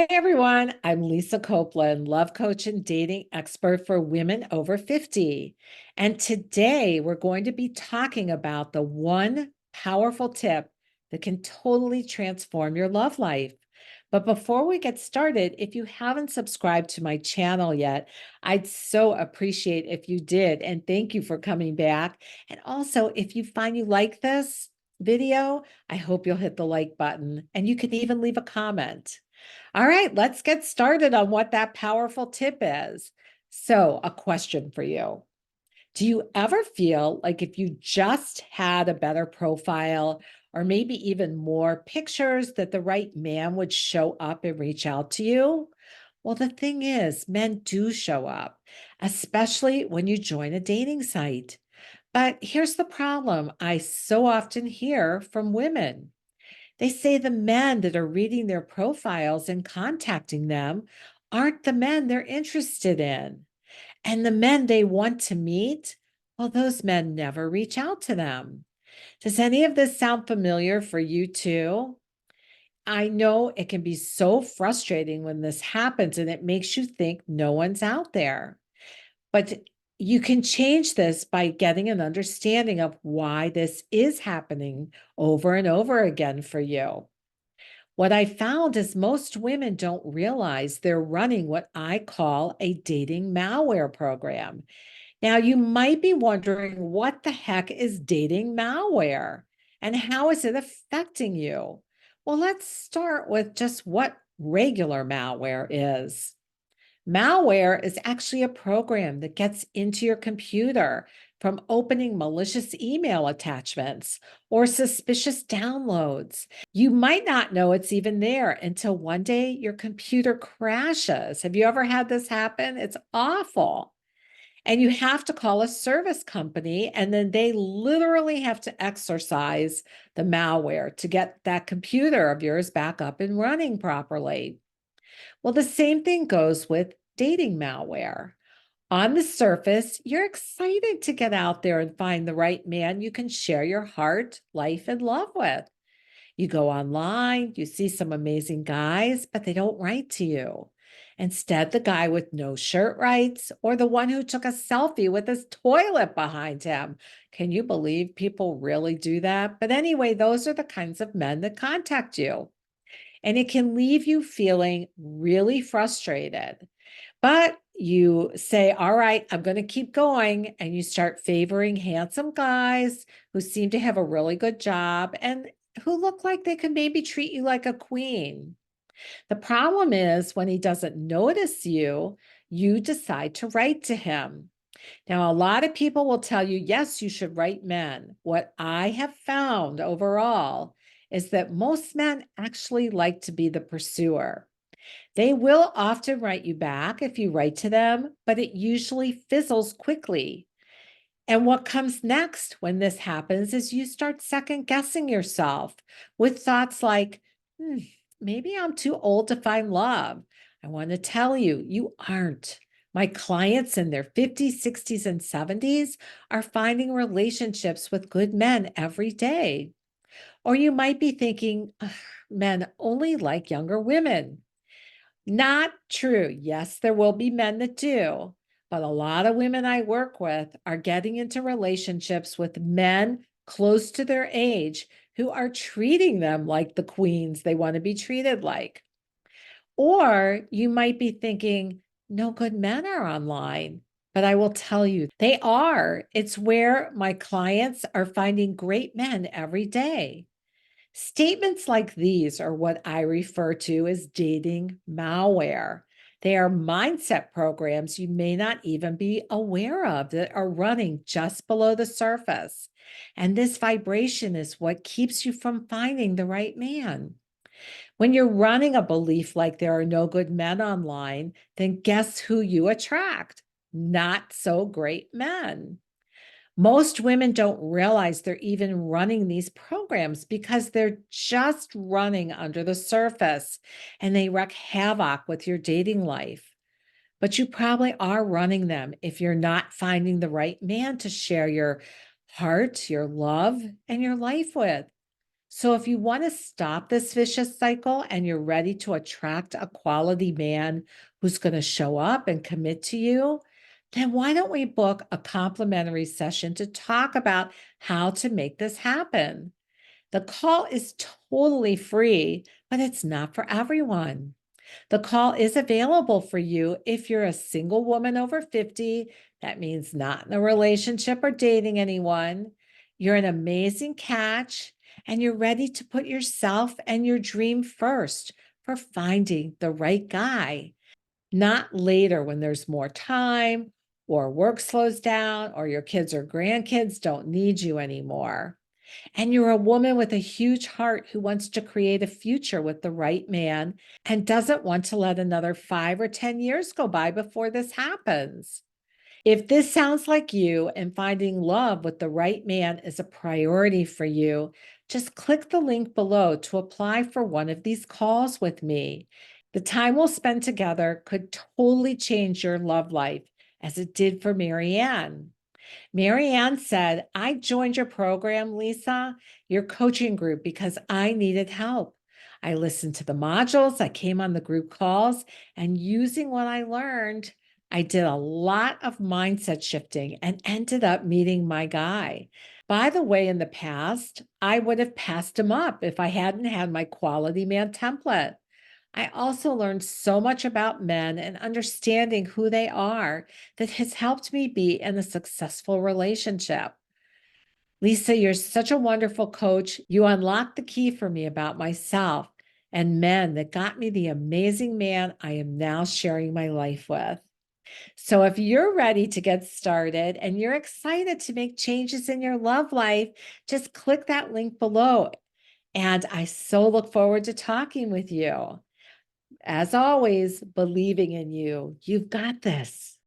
Hi, everyone. I'm Lisa Copeland, love coach and dating expert for women over 50. And today we're going to be talking about the one powerful tip that can totally transform your love life. But before we get started, if you haven't subscribed to my channel yet, I'd so appreciate if you did. And thank you for coming back. And also, if you find you like this video, I hope you'll hit the like button and you can even leave a comment. All right, let's get started on what that powerful tip is. So, a question for you. Do you ever feel like if you just had a better profile or maybe even more pictures that the right man would show up and reach out to you? Well, the thing is, men do show up, especially when you join a dating site. But here's the problem I so often hear from women. They say the men that are reading their profiles and contacting them aren't the men they're interested in. And the men they want to meet, well, those men never reach out to them. Does any of this sound familiar for you too? I know it can be so frustrating when this happens and it makes you think no one's out there. But you can change this by getting an understanding of why this is happening over and over again for you. What I found is most women don't realize they're running what I call a dating malware program. Now, you might be wondering what the heck is dating malware and how is it affecting you? Well, let's start with just what regular malware is. Malware is actually a program that gets into your computer from opening malicious email attachments or suspicious downloads. You might not know it's even there until one day your computer crashes. Have you ever had this happen? It's awful. And you have to call a service company, and then they literally have to exorcise the malware to get that computer of yours back up and running properly. Well, the same thing goes with dating malware. On the surface, you're excited to get out there and find the right man you can share your heart, life, and love with. You go online, you see some amazing guys, but they don't write to you. Instead, the guy with no shirt writes, or the one who took a selfie with his toilet behind him. Can you believe people really do that? But anyway, those are the kinds of men that contact you. And it can leave you feeling really frustrated. But you say, all right, I'm going to keep going. And you start favoring handsome guys who seem to have a really good job and who look like they could maybe treat you like a queen. The problem is when he doesn't notice you, you decide to write to him. Now, a lot of people will tell you, yes, you should write men. What I have found overall is that most men actually like to be the pursuer. They will often write you back if you write to them, but it usually fizzles quickly. And what comes next when this happens is you start second guessing yourself with thoughts like, maybe I'm too old to find love. I want to tell you, you aren't. My clients in their 50s, 60s, and 70s are finding relationships with good men every day. Or you might be thinking, "Ugh, men only like younger women." Not true. Yes, there will be men that do, but a lot of women I work with are getting into relationships with men close to their age who are treating them like the queens they want to be treated like. Or you might be thinking, no good men are online. But I will tell you, they are. It's where my clients are finding great men every day. Statements like these are what I refer to as dating malware. They are mindset programs you may not even be aware of that are running just below the surface. And this vibration is what keeps you from finding the right man. When you're running a belief like there are no good men online, then guess who you attract? Not so great men. Most women don't realize they're even running these programs because they're just running under the surface and they wreak havoc with your dating life. But you probably are running them if you're not finding the right man to share your heart, your love, and your life with. So, if you want to stop this vicious cycle and you're ready to attract a quality man who's going to show up and commit to you, then why don't we book a complimentary session to talk about how to make this happen? The call is totally free, but it's not for everyone. The call is available for you if you're a single woman over 50. That means not in a relationship or dating anyone. You're an amazing catch, and you're ready to put yourself and your dream first for finding the right guy, not later when there's more time or work slows down or your kids or grandkids don't need you anymore. And you're a woman with a huge heart who wants to create a future with the right man and doesn't want to let another 5 or 10 years go by before this happens. If this sounds like you and finding love with the right man is a priority for you, just click the link below to apply for one of these calls with me. The time we'll spend together could totally change your love life as it did for Marianne. Marianne said, I joined your program, Lisa, your coaching group, because I needed help. I listened to the modules, I came on the group calls, and using what I learned, I did a lot of mindset shifting and ended up meeting my guy. By the way, in the past, I would have passed him up if I hadn't had my quality man template. I also learned so much about men and understanding who they are that has helped me be in a successful relationship. Lisa, you're such a wonderful coach. You unlocked the key for me about myself and men that got me the amazing man I am now sharing my life with. So, if you're ready to get started and you're excited to make changes in your love life, just click that link below. And I so look forward to talking with you. As always, believing in you. You've got this.